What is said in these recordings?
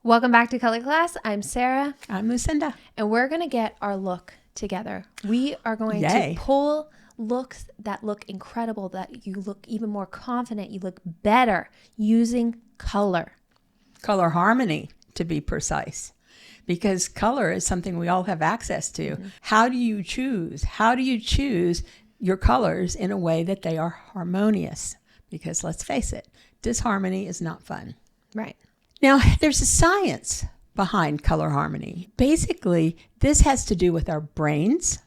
Welcome back to Color Class. I'm Sarah. I'm Lucinda. And we're going to get our look together. We are going Yay. to pull looks that look incredible, that you look even more confident, you look better using color. Color harmony, to be precise. Because color is something we all have access to. Mm-hmm. How do you choose? How do you choose your colors in a way that they are harmonious? Because let's face it, disharmony is not fun. Right. Now, there's a science behind color harmony. Basically, this has to do with our brains,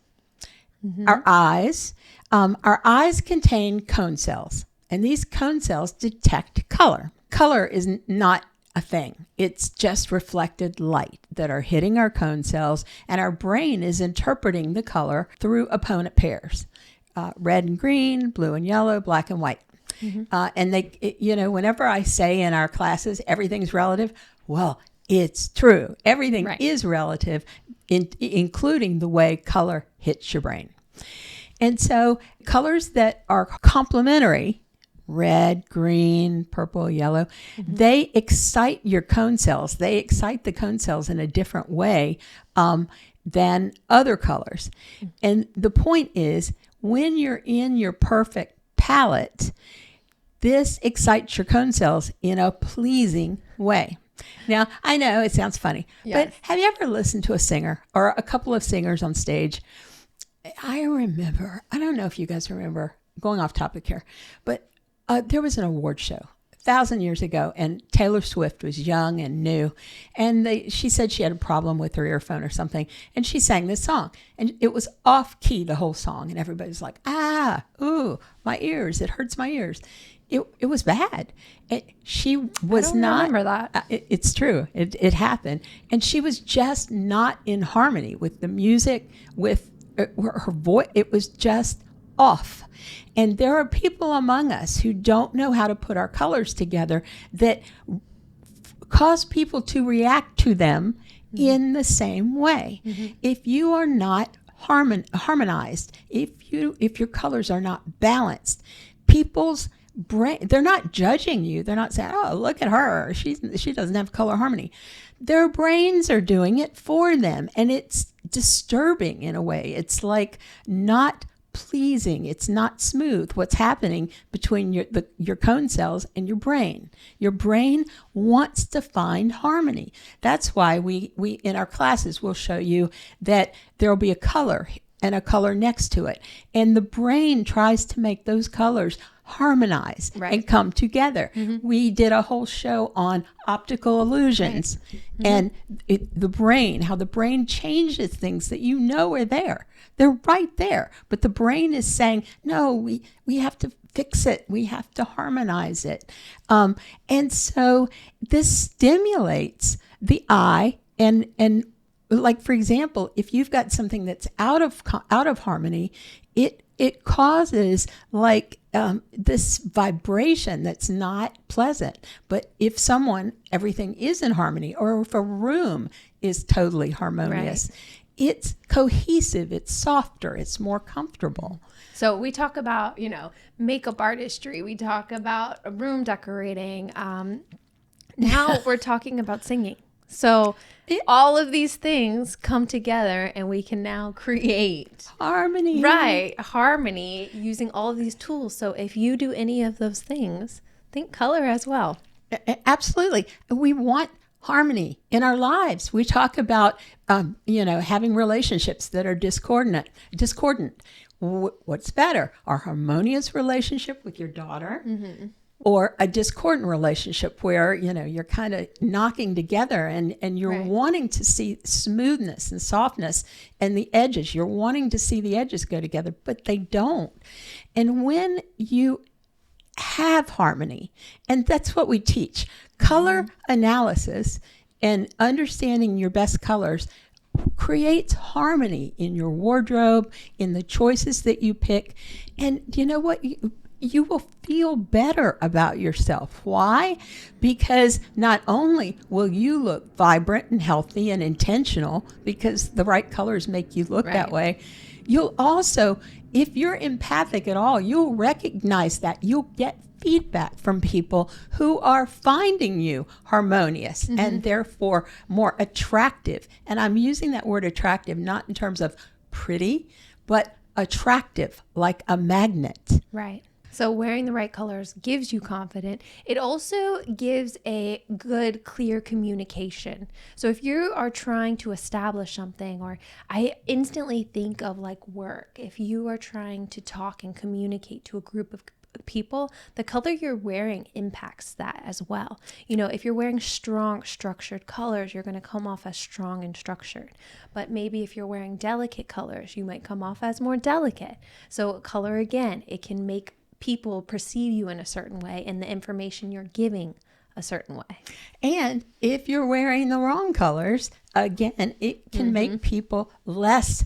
our eyes. Our eyes contain cone cells, and these cone cells detect color. Color is not a thing. It's just reflected light that are hitting our cone cells, and our brain is interpreting the color through opponent pairs, red and green, blue and yellow, black and white. Mm-hmm. And whenever I say in our classes, everything's relative, well, it's true. Everything is relative, including the way color hits your brain. And so colors that are complementary, red, green, purple, yellow, they excite your cone cells. They excite the cone cells in a different way than other colors. And the point is, when you're in your perfect palette, this excites your cone cells in a pleasing way. Now, I know it sounds funny, but have you ever listened to a singer or a couple of singers on stage? I don't know if you guys remember, going off topic here, but there was an award show 1,000 years ago, and Taylor Swift was young and new, and she said she had a problem with her earphone or something, and she sang this song, and it was off key, the whole song, and everybody's like, my ears, it hurts my ears. It was bad. She was not. Remember that. It's true. It happened, and she was just not in harmony with the music, with her voice. It was just off. And there are people among us who don't know how to put our colors together that cause people to react to them in the same way. Mm-hmm. If you are not harmonized, if your colors are not balanced, people's brain, they're not judging you. They're not saying, "Oh, look at her. She doesn't have color harmony." Their brains are doing it for them, and it's disturbing in a way. It's like not pleasing. It's not smooth what's happening between your cone cells and your brain. Your brain wants to find harmony. That's why we in our classes will show you that there will be a color and a color next to it, and the brain tries to make those colors harmonize and come together. Mm-hmm. We did a whole show on optical illusions and how the brain changes things that you know are there. They're right there, but the brain is saying, no, we have to fix it. We have to harmonize it. And so this stimulates the eye and like, for example, if you've got something that's out of harmony, it causes like this vibration that's not pleasant. But if everything is in harmony, or if a room is totally harmonious, it's cohesive, it's softer, it's more comfortable. So we talk about, makeup artistry. We talk about room decorating. Now we're talking about singing. So all of these things come together, and we can now create harmony. Right. Harmony using all of these tools. So if you do any of those things, think color as well. Absolutely. We want harmony in our lives. We talk about, having relationships that are discordant. What's better? A harmonious relationship with your daughter, or a discordant relationship where, you're kind of knocking together and you're wanting to see smoothness and softness and the edges. You're wanting to see the edges go together, but they don't. And when you have harmony, and that's what we teach, color analysis and understanding your best colors creates harmony in your wardrobe, in the choices that you pick. And you know what? You will feel better about yourself. Why? Because not only will you look vibrant and healthy and intentional, because the right colors make you look that way, you'll also, if you're empathic at all, you'll recognize that. You'll get feedback from people who are finding you harmonious and therefore more attractive. And I'm using that word attractive not in terms of pretty, but attractive, like a magnet. Right. So wearing the right colors gives you confidence. It also gives a good, clear communication. So if you are trying to establish something, or I instantly think of like work, if you are trying to talk and communicate to a group of people, the color you're wearing impacts that as well. You know, if you're wearing strong, structured colors, you're going to come off as strong and structured. But maybe if you're wearing delicate colors, you might come off as more delicate. So color, again, it can make people perceive you in a certain way and the information you're giving a certain way. And if you're wearing the wrong colors, again, it can make people less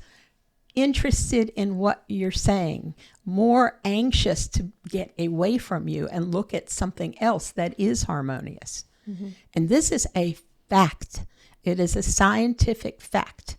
interested in what you're saying, more anxious to get away from you and look at something else that is harmonious. And this is a fact. It is a scientific fact.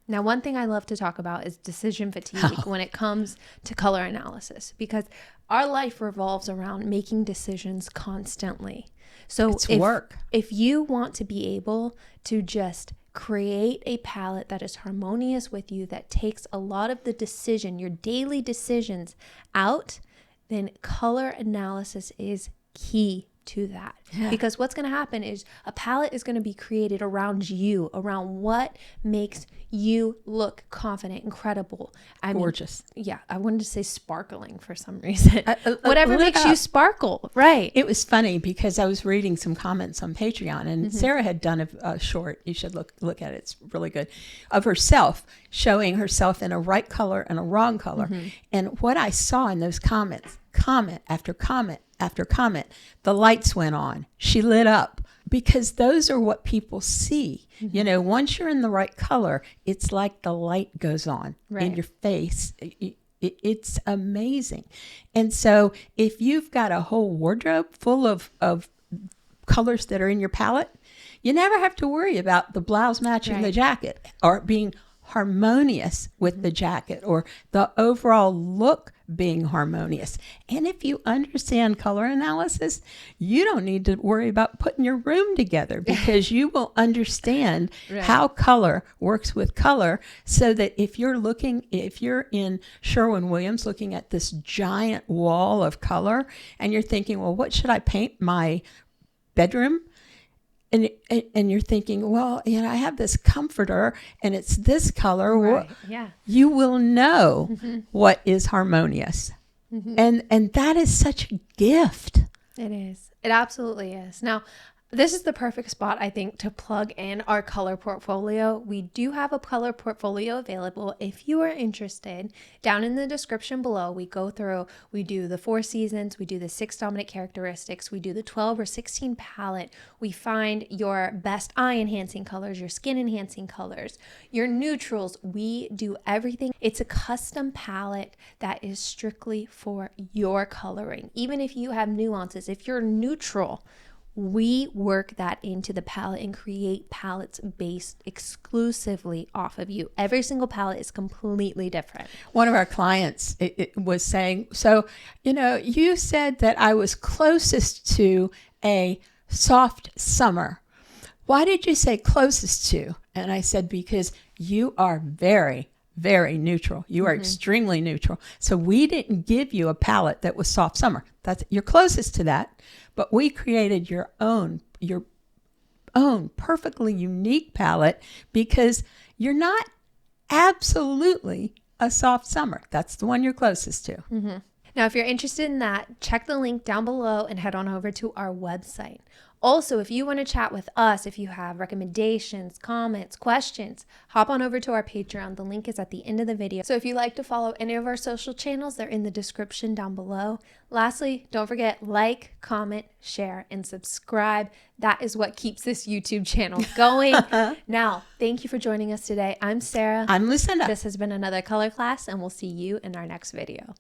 Now, one thing I love to talk about is decision fatigue when it comes to color analysis, because our life revolves around making decisions constantly. So It's work. If you want to be able to just create a palette that is harmonious with you, that takes a lot of the decision, your daily decisions out, then color analysis is key to that. Because what's going to happen is a palette is going to be created around you, around what makes you look confident, incredible. Gorgeous. I wanted to say sparkling for some reason. Whatever makes you sparkle. Right. It was funny because I was reading some comments on Patreon, and Sarah had done a short, you should look at it, it's really good, of herself, showing herself in a right color and a wrong color. And what I saw in those comments, comment after comment after comment, the lights went on. She lit up, because those are what people see. You know, once you're in the right color, it's like the light goes on in your face. It's amazing. And so if you've got a whole wardrobe full of colors that are in your palette, you never have to worry about the blouse matching the jacket, or being harmonious with the jacket, or the overall look being harmonious. And if you understand color analysis, you don't need to worry about putting your room together, because you will understand how color works with color, so that if you're in Sherwin-Williams looking at this giant wall of color and you're thinking, well, what should I paint my bedroom? And you're thinking, well, you know, I have this comforter and it's this color. You will know what is harmonious. And that is such a gift. It is. It absolutely is. Now, this is the perfect spot, I think, to plug in our color portfolio. We do have a color portfolio available if you are interested. Down in the description below, we go through, we do the 4 seasons, we do the 6 dominant characteristics, we do the 12 or 16 palette. We find your best eye enhancing colors, your skin enhancing colors, your neutrals. We do everything. It's a custom palette that is strictly for your coloring. Even if you have nuances, if you're neutral, we work that into the palette and create palettes based exclusively off of you. Every single palette is completely different. One of our clients it was saying, so, you know, you said that I was closest to a soft summer. Why did you say closest to? And I said, because you are very, very neutral. You are extremely neutral. So we didn't give you a palette that was soft summer. You're closest to that. But we created your own perfectly unique palette, because you're not absolutely a soft summer. That's the one you're closest to. Now, if you're interested in that, check the link down below and head on over to our website. Also, if you want to chat with us, if you have recommendations, comments, questions, hop on over to our Patreon. The link is at the end of the video. So if you like to follow any of our social channels, they're in the description down below. Lastly, don't forget, like, comment, share, and subscribe. That is what keeps this YouTube channel going. Now, thank you for joining us today. I'm Sarah. I'm Lucinda. This has been another color class, and we'll see you in our next video.